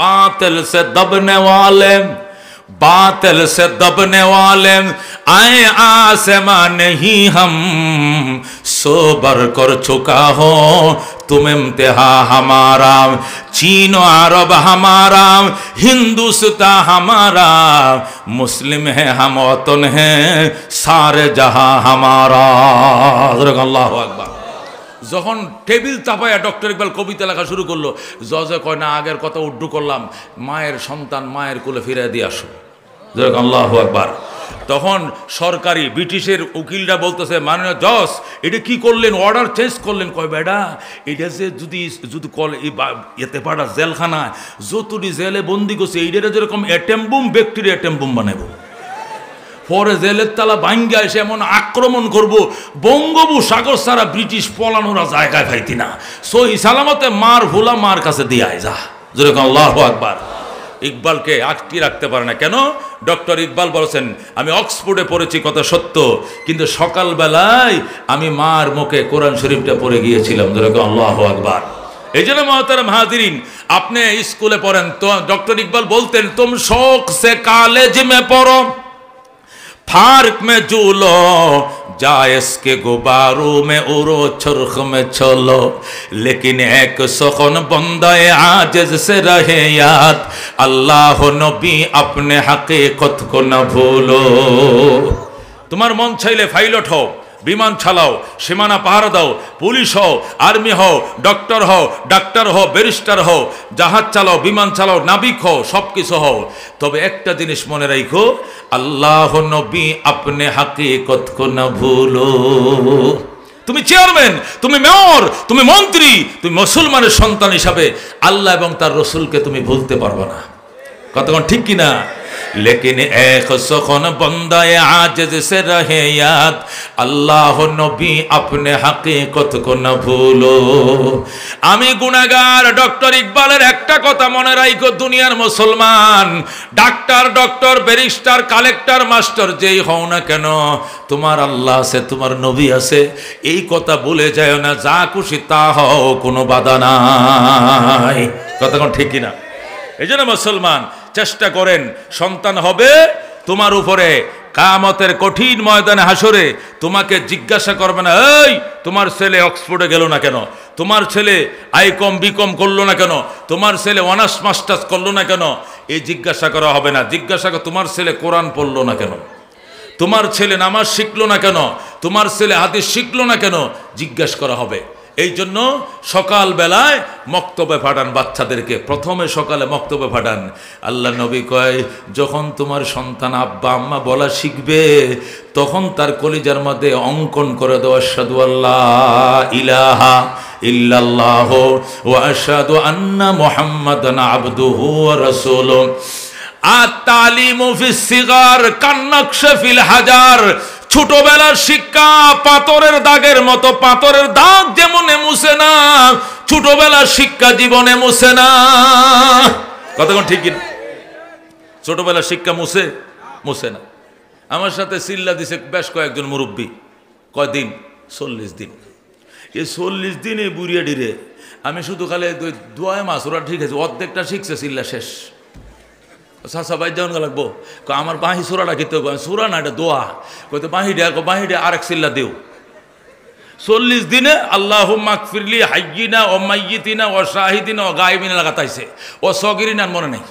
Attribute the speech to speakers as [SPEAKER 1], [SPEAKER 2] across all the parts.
[SPEAKER 1] बातिल से दबने वाले आए आसमां नहीं हम सोबर कर चुका हो तुम इम्तिहा हमारा चीन अरब हमारा हिंदुस्तान हमारा मुस्लिम है हम वतन है सारे जहां हमारा। अल्लाहु अकबर। যখন টেবিল চাপায়া ডক্টর ইকবাল কবিতা লেখা শুরু করলো, জজে কয় না আগের কথা উড্ডু করলাম, মায়ের সন্তান মায়ের কোলে ফিরে দিয়ে আসো। আল্লাহু আকবার। তখন সরকারি ব্রিটিশের উকিলরা বলতেছে মাননীয় জজ এটা কি করলেন, অর্ডার চেঞ্জ করলেন। কয় বেডা এটা যে যদি কল এতে পাড়া জেলখানায় যতটি জেলে বন্দি করছে এইটা যেরকম atom bomb bacteria atom bomb বানাবো, পরে জেলের তালা ভাঙ্গা এসে এমন আক্রমণ করব বঙ্গোপসাগর সারা ব্রিটিশ পলানোরা জায়গায় পাইতি না। সহি সালামতে মার ভোলা মার কাছে দিয়ে যা। যেরকম আল্লাহু আকবার। ইকবালকে আটকে রাখতে পারে না কেন? ডক্টর ইকবাল বলেছেন আমি অক্সফোর্ডে পড়েছি কথা সত্য, কিন্তু সকালবেলায় আমি মার মুখে কোরআন শরীফটা পড়ে গিয়েছিলাম। যেরকম আল্লাহু আকবার। এই জন্য মহতারাম হাজিরিন, আপনি স্কুলে পড়েন তো ডক্টর ইকবাল বলতেন তুম শौक से कॉलेज में पढ़ो फार्क में झूलो जायस के गुब्बारों में उड़ो चरख में चलो लेकिन एक सुखन बंदाए आजिज से रहे याद अल्लाह नबी अपने हकीकत को न भूलो। तुम्हार मन चाइले पायलट हो, বিমান চালাও, সীমানা পাহারা দাও, পুলিশ হও, আর্মি হও, ডক্টর হও, ডাক্তার হও, ব্যারিস্টার হও, জাহাজ চালাও, বিমান চালাও, নাবিক হও, সব কিছু হও, তবে একটা জিনিস মনে রাখো আল্লাহ নবী আপনি হাকিকত কো না ভুলো। তুমি চেয়ারম্যান, তুমি মেয়র, তুমি মন্ত্রী, তুমি মুসলমানের সন্তান হিসাবে আল্লাহ এবং তার রসুলকে তুমি ভুলতে পারবে না। কতক্ষণ ঠিক কিনা? लेकिन एक सुखन बंदाए आजिज से रहे याद अल्लाह नबी अपने हकीकत को न भूलो। आमी गुनाहगार डॉक्टर इकबालेर एकटा कथा मने राखो दुनियार मुसलमान doctor doctor barrister collector master जेई हও ना केन তোমার আল্লাহ আছে, তোমার নবী আছে, এই কথা ভুলে যায় না। যা খুশি তা হও, কোনো বাধা নাই। কতক্ষণ ঠিক কিনা? এই জন্য মুসলমান চেষ্টা করেন সন্তান হবে তোমার উপরে কিয়ামতের কঠিন ময়দানে হাসরে তোমাকে জিজ্ঞাসা করবে না এই তোমার ছেলে অক্সফোর্ডে গেল না কেন, তোমার ছেলে আইকম বিকম করলো না কেন, তোমার ছেলে অনার্স মাস্টার্স করলো না কেন, এই জিজ্ঞাসা করা হবে না। জিজ্ঞাসা করা তোমার ছেলে কোরআন পড়লো না কেন, তোমার ছেলে নামাজ শিখলো না কেন, তোমার ছেলে হাদিস শিখলো না কেন, জিজ্ঞাসা করা হবে। এই জন্য সকাল বেলায় মক্তবে পাঠান বাচ্চাদেরকে, প্রথমে সকালে মক্তবে পাঠান। আল্লাহ নবী কয় যখন তোমার সন্তান আব্বা আম্মা বলা শিখবে তখন তার কলিজার মধ্যে অঙ্কন করে দাও আশহাদু আল্লাহ ইলাহা ইল্লাল্লাহ ওয়া আশহাদু আন্না মুহাম্মাদান আবদুহু ওয়া রাসূলুহু। আত-তালিমু ফিস সিগার কান-নাকশ ফিল হাজার। ছোটবেলার শিক্ষা পাথরের দাগের মতো, পাথরের দাগ যেমনে মুছে না ছোটবেলার শিক্ষা জীবনে মুছে না। কতক্ষণ ঠিক কিনা? ছোটবেলার শিক্ষা মুছে না। আমার সাথে চিল্লা দিছে বেশ কয়েকজন মুরব্বী। কয়দিন? 40 দিন। এই 40 দিনে বুড়িয়া ডিরে আমি শুধু খালি দোয়ায় মাছ ওরা ঠিক আছে অর্ধেকটা শিখছে, চিল্লা শেষ। চাচা বাইর যাওয়ান লাগবো, আমার বাঁহি সুরাটা খেতে হবে। সুরা না এটা দোয়া, কইতো বাঁহিটা আরেক চিল্লা দেও। 40 দিনে আল্লাহুম্মা গফিরলি হাইয়িনা ও মাইয়িতিনা ও শাহিদিনা ও গায়বিনা লাগাতাইছে ও সগিরিনা মনে নাই।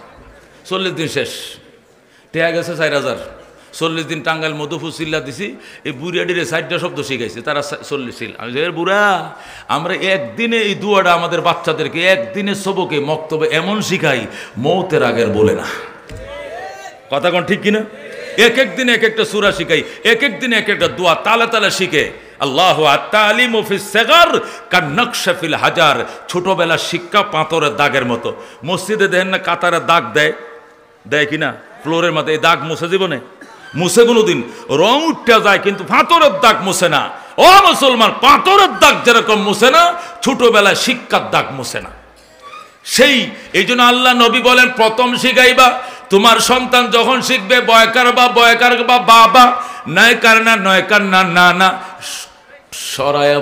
[SPEAKER 1] 40 দিন শেষ, টেয়া গেছে 4000। 40 দিন টাঙ্গাইল মধুপুর চিল্লা দিছি, এই বুড়িয়াডিরে 4টা শব্দ শিখাইছে, তারা 40 ছিল। আমি যে বুড়া আমরা একদিনে এই দুয়াটা আমাদের বাচ্চাদেরকে একদিনে সবকে মক্তবে এমন শিখাই মৌতের আগের বলে না। কথা কোন ঠিক কিনা? এক এক দিনে এক একটা সূরা শিখাই, এক এক দিনে এক একটা দোয়া তালে তালে শিখে। আল্লাহু আত-তালিমু ফিস সিগার কান-নাকশ ফিল হাজার। ছোটবেলার শিক্ষা পাথরের দাগের মতো। মসজিদে দেখেন না কাতারে দাগ দেয় কিনা ফ্লোরের মধ্যে, এই দাগ মুছে জীবনে মুছে কোনোদিন? রং উঠতে যায় কিন্তু পাথরের দাগ মুছে না। ও মুসলমান, পাথরের দাগ যেরকম মুছে না ছোটবেলায় শিক্ষার দাগ মুছে না। সেই এই জন্য আল্লাহ নবী বলেন প্রথম শিখাইবা তোমার সন্তান যখন শিখবে বয়কার বা বাবা, নয়কার না না সরায়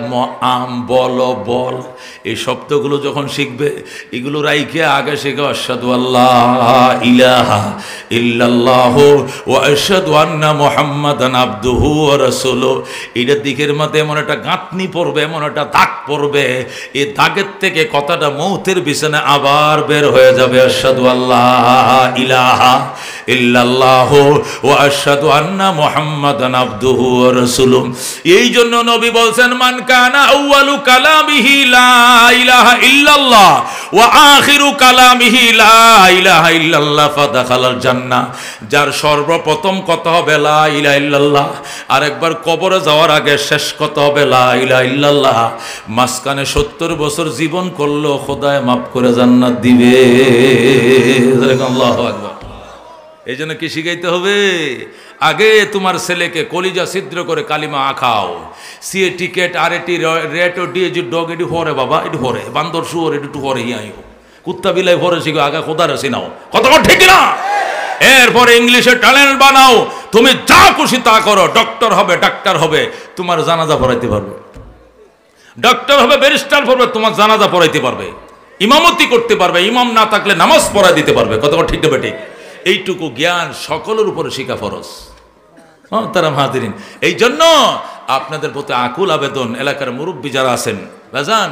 [SPEAKER 1] আম বল বল এই শব্দগুলো যখন শিখবে এগুলো রাইখে আগে শিখে আশহাদু আল্লাহ ইলাহা ইল্লাল্লাহু ওয়া আশহাদু আন্না মুহাম্মাদান আবদুহু ওয়া রাসূলুহু। এটার দিকের মধ্যে এমন একটা গাঁথনি পড়বে, এমন একটা দাগ পড়বে, এই দাগের থেকে কথাটা মৌতের বিছানে আবার বের হয়ে যাবে। আশহাদু আল্লাহ ইলাহা ইল্লাল্লাহু ওয়া আশহাদু আন্না মুহাম্মাদান আবদুহু ওয়া রাসূলুহু। এই জন্য নবী বলছেন, মান কানা আউয়ালু কালামিহি লা ইলাহা ইল্লাল্লাহ ওয়া আখিরু কালামিহি লা ইলাহা ইল্লাল্লাহ ফাদাখালাল জান্নাহ। যার সর্বপ্রথম কথা হবে লা ইলাহা ইল্লাল্লাহ, আর একবার কবরে যাওয়ার আগে শেষ কথা হবে লা ইলাহা ইল্লাল্লাহ, মাঝখানে 70 বছর জীবন করলো খোদায় মাফ করে জান্নাত দিবে। আল্লাহু আকবার। এই জন্য কি শিখাইতে হবে? আগে তোমার ছেলেকে কলিজা ছিদ্র করে কালিমা আঁকাও। সিএ টিকেট আর এটি রেট ও ডিএজি ডগ এটি হরে বাবা, এটি হরে বান্দর শুয়োর এটি একটু হরে হিয়াই কুত্তা বিলাই হরে শিখো, আগে খোদার চিনাও। কতক্ষণ ঠিক না? এরপরে ইংলিশে ট্যালেন্ট বানাও। তুমি যা খুশি তা করো, ডক্টর হবে ডাক্তার হবে, তোমার জানাজা পড়াইতে পারবে। ডক্টর হবে ব্যারিস্টার হবে, তোমার জানাজা পড়াইতে পারবে, ইমামতি করতে পারবে, ইমাম না থাকলে নামাজ পড়াই দিতে পারবে। কতক্ষণ ঠিক হবে? ঠিক। এইটুকু জ্ঞান সকলের উপরে শিখা ফরজ। তারা হাজিরিন, এই জন্য আপনাদের প্রতি আকুল আবেদন, এলাকার মুরব্বী যারা আছেন বাজান,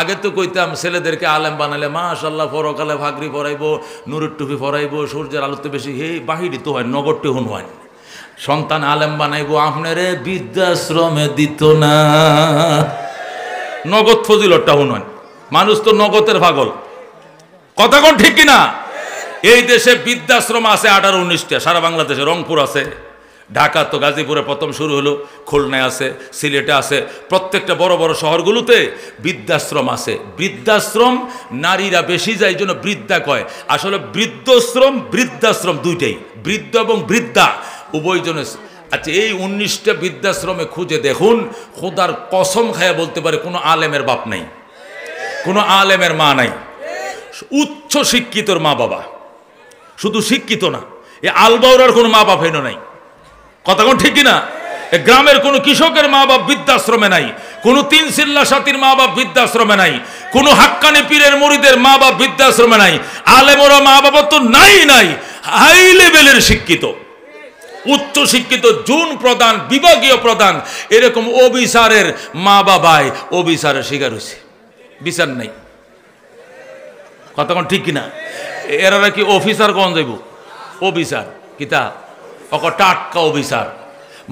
[SPEAKER 1] আগে তো কইতাম ছেলেদেরকে আলেম বানালে মাশাআল্লাহ পরকালে ভাগরি পরাইবো, নুরের টুপি পরাইবো, সূর্যের আলোতে বেশি হে বাহিরি তো হয়, নগরটি হুন হয়। সন্তান আলেম বানাইবো, আপনারে বৃদ্ধাশ্রমে দিত না, নগদ ফজিলতটা হুন হয়। মানুষ তো নগদের পাগল। কথা কোন ঠিক কিনা? এই দেশে বৃদ্ধাশ্রম আছে 18-19টা, সারা বাংলাদেশে। রংপুর আছে, ঢাকা তো গাজীপুরে প্রথম শুরু হলো, খুলনায় আছে, সিলেটে আছে, প্রত্যেকটা বড় বড় শহরগুলোতে বৃদ্ধাশ্রম আছে। বৃদ্ধাশ্রম নারীরা বেশি যায়, এই জন্য বৃদ্ধা কয়। আসলে বৃদ্ধাশ্রম বৃদ্ধাশ্রম দুইটাই, বৃদ্ধ এবং বৃদ্ধা উভয় জনে। আচ্ছা, এই 19টা বৃদ্ধাশ্রমে খুঁজে দেখুন, খোদার কসম খায়া বলতে পারে কোনো আলেমের বাপ নাই, কোনো আলেমের মা নাই। উচ্চ শিক্ষিতর মা বাবা, শুধু শিক্ষিত না, এ আলবাউরার কোনো মা বাপ হেন নাই। কথা কোন ঠিক কিনা? গ্রামের কোনো কৃষকের মা বাপ বৃদ্ধাশ্রমে নাই, কোনো 3 চিল্লা সাথীর মা বাপ বৃদ্ধাশ্রমে নাই, কোনো হাক্কানি পীরের মুরিদের মা বাপ বৃদ্ধাশ্রমে নাই। আলেমরা মা বাবা তো নাই নাই, হাই লেভেলের শিক্ষিত, উচ্চ শিক্ষিত, জুন প্রধান, বিভাগীয় প্রধান, এরকম অবিচারের মা বাবায় অবিচারের শিকার হয়েছে, বিচার নাই। কথা কোন ঠিক কিনা? এরা কি অফিসার কোন যাইব? অবিচার কিতা অক টাটকা অবিচার।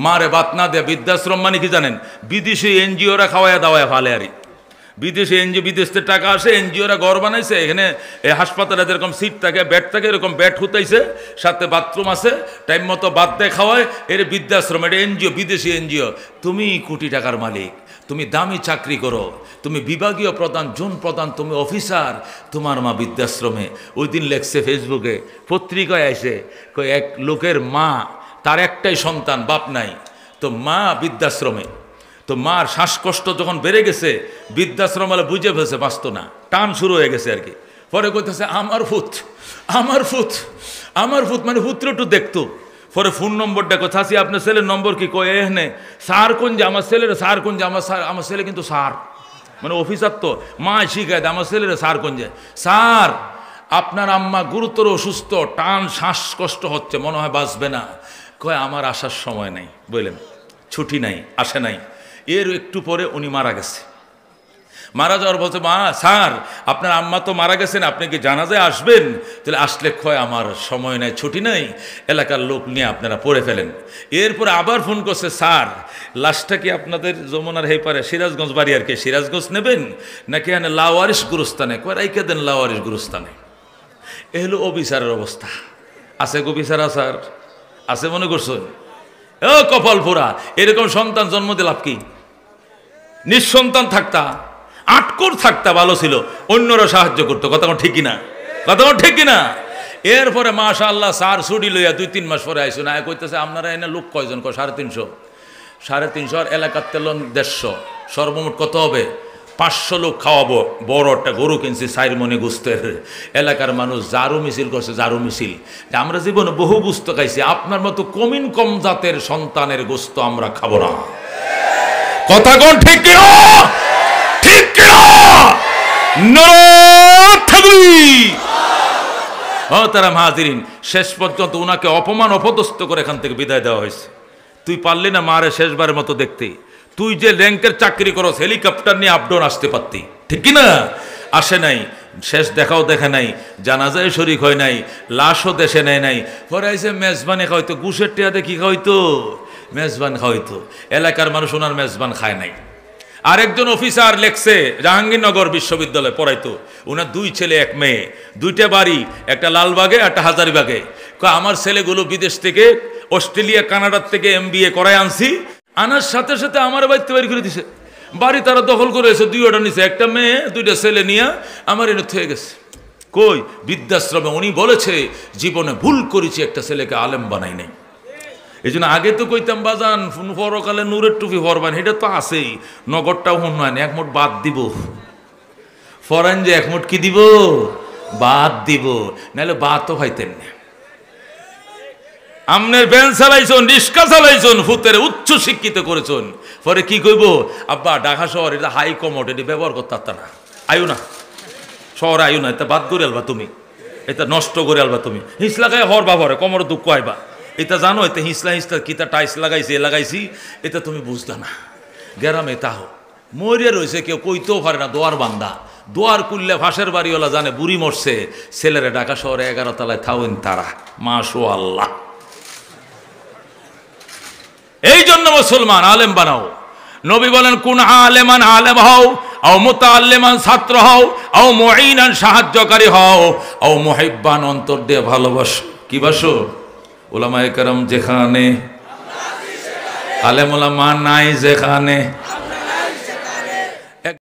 [SPEAKER 1] মারে বাত না দেয়া। বৃদ্ধাশ্রম মানে কি জানেন? বিদেশি এনজিওরা খাওয়ায় দাওয়ায় ফালে আরি। বিদেশি এনজিও, বিদেশ থেকে টাকা আসে, এনজিওরা ঘর বানাইছে, এখানে হাসপাতালে যেরকম সিট থাকে, বেড থাকে, এরকম বেড হুতাইছে, সাথে বাথরুম আছে, টাইম মতো বাদ দেয় খাওয়ায়। এর বৃদ্ধাশ্রম, এটা এনজিও, বিদেশি এনজিও। তুমি কোটি টাকার মালিক, তুমি দামি চাকরি করো, তুমি বিভাগীয় প্রধান, জোন প্রধান, তুমি অফিসার, তোমার মা বৃদ্ধাশ্রমে। ওই দিন লেখছে ফেসবুকে, পত্রিকায় আইসে, এক লোকের মা, তার একটাই সন্তান, বাপ নাই, তো মা বৃদ্ধাশ্রমে। তো মার শ্বাসকষ্ট যখন বেড়ে গেছে, বৃদ্ধাশ্রম বলে বুঝে ফেলছে, বাঁচত না, টান শুরু হয়ে গেছে আর কি। পরে কইতেছে আমার ফুত, আমার ফুত, আমার ফুত, মানে পুত্র একটু দেখতো। পরে ফোন নম্বরটা কথা আছি, আপনার ছেলের নম্বর কি? কয়ে এখানে স্যার কোন যে আমার ছেলের, স্যার কোন যে আমার ছেলে কিন্তু স্যার, মানে অফিসার তো। মা শিখায় দেয় আমার ছেলের স্যার কোন যে, স্যার আপনার আম্মা গুরুতর অসুস্থ, টান শ্বাসকষ্ট হচ্ছে, মনে হয় বাঁচবে না। কয় আমার আসার সময় নাই, বললেন ছুটি নাই, আসে নাই। এর একটু পরে উনি মারা গেছে। মারা যাওয়ার বলছে, মা স্যার আপনার আম্মা তো মারা গেছেন, আপনি কি জানাজায় আসবেন? তাহলে আসলে কয় আমার সময় নাই, ছুটি নাই, এলাকার লোক নিয়ে আপনারা পড়ে ফেলেন। এরপরে আবার ফোন করছে, স্যার লাশটা কি আপনাদের যমুনার হেপারে সিরাজগঞ্জ বাড়ি আর কি, সিরাজগঞ্জ নেবেন নাকি এখানে লাওয়ারিশ গুরুস্থানে? কয় রাইকে দেন লাওয়ারিশ গুরুস্থানে। এ হলো অবিচারের অবস্থা। আছে গো বিচার আসার আছে মনে করছেন? ও কপাল পোড়া, এরকম সন্তান জন্ম দিয়ে লাভ কি? নিঃসন্তান থাকতা, আটকর থাকতা, ভালো ছিল, অন্যরা সাহায্য করতো। কথা ঠিক না? কথা ঠিক না? এরপরে মাশাআল্লাহ স্যার ছুটি লইয়া 2-3 মাস পরে আইসো না, কইতেছে আপনারা এনে লোক কয়জন? 350। 350 আর এলাকার তেলন 150, সর্বমোট কত হবে? 500 লোক খাওয়াবো। বড় একটা গরু কিনছি 4 মনে গোস্তের। এলাকার মানুষ জারু মিছিল করছে, জারু মিছিল। আমরা জীবনে বহু গোস্ত খাইছি, আপনার মতো কম জাতের সন্তানের গোস্ত আমরা খাবো না। কথা কোন ঠিক কিনা? ঠিক কিনা? নারে তাকবীর। ও তারা হাজিরিন, শেষ পর্যন্ত উনাকে অপমান অপদস্থ করে এখান থেকে বিদায় দেওয়া হয়েছে। তুই পারলি না মারে শেষবারের মতো দেখতে? তুই যে র্যাঙ্কের চাকরি করস, হেলিকপ্টার নিয়ে আপডাউন আসতে পারতি, ঠিক কিনা? আসে নাই, শেষ দেখাও দেখে নাই, জানাজায় শরিক হয় নাই, লাশও দেশে নেয় নাই। পরে আইসে মেজবানি খাওয়াইতো, গুসের টিয়াতে কি খাওয়াইতো? মেজবান খাওয়াইতো। এলাকার মানুষ ওনার মেজবান খায় নাই। আরেকজন অফিসার লেখছে, জাহাঙ্গীরনগর বিশ্ববিদ্যালয়ে পড়াইতো, ওনার 2 ছেলে 1 মেয়ে, 2টা বাড়ি, একটা লালবাগে একটা হাজারিবাগে। আমার ছেলেগুলো বিদেশ থেকে, অস্ট্রেলিয়া কানাডার থেকে MBA করায় আনছি, আনার সাথে সাথে আমার বাড়িতে বাড়ি করে দিছে। বাড়ি তারা দখল করে এসে 2টা নিছে, একটা মেয়ে 2টা ছেলে নিয়ে আমার এনে থয়ে গেছে। কই? বৃদ্ধাশ্রমে। উনি বলেছে জীবনে ভুল করেছি, একটা ছেলেকে আলেম বানাই নাই। এই জন্য আগে তো কইতাম বাজান পরকালে নূরের টুপি পরবান, এটা তো আছেই, নগরটাও উন্নয়ন, 1 মুঠ বাদ দিব। ফরান যে 1 মুঠ কি দিব? বাদ দিব, নাহলে বাদ তো পাইতেন না। আমনের ব্যান চালাইছন, রিক্সা চালাইছন, ফুতের উচ্চ শিক্ষিত করেছন, পরে কি কইব? আব্বা ঢাকা শহর এটা হাই কমোডিটি, ব্যবহার করতে পারত না, আয়ু না শহরে, আয়ু না, এটা বাদ করে আলবা তুমি, এটা নষ্ট করে আলবা তুমি। হিঁস লাগাই হর বাবরে কোমর দুঃখ আইবা, এটা জানো? এতে হিঁসলা হিঁসলা কিতা টাইস লাগাইছি, এ লাগাইছি, এটা তুমি বুঝতা না। গ্রামে তাহ মরিয়া রয়েছে, কেউ কইতেও পারে না, দোয়ার বান্দা, দোয়ার কুল্লে ফাঁসের বাড়িওয়ালা জানে বুড়ি মরছে, ছেলেরা ঢাকা শহরে 11 তলায় থাউন তারা, মাশাআল্লাহ। এই জন্য মুসলমান আলেম বানাও। নবী বলেন কোন আলেমান, আলেম হও, আও মুতাআল্লিমান, ছাত্র হও, আও মুঈনান, সাহায্যকারী হও, আও মুহিব্বান, অন্তর দিয়ে ভালোবাসো। কি বাসো? উলামায়ে কেরাম যেখানে, আলেম ওলামা নাই যেখানে,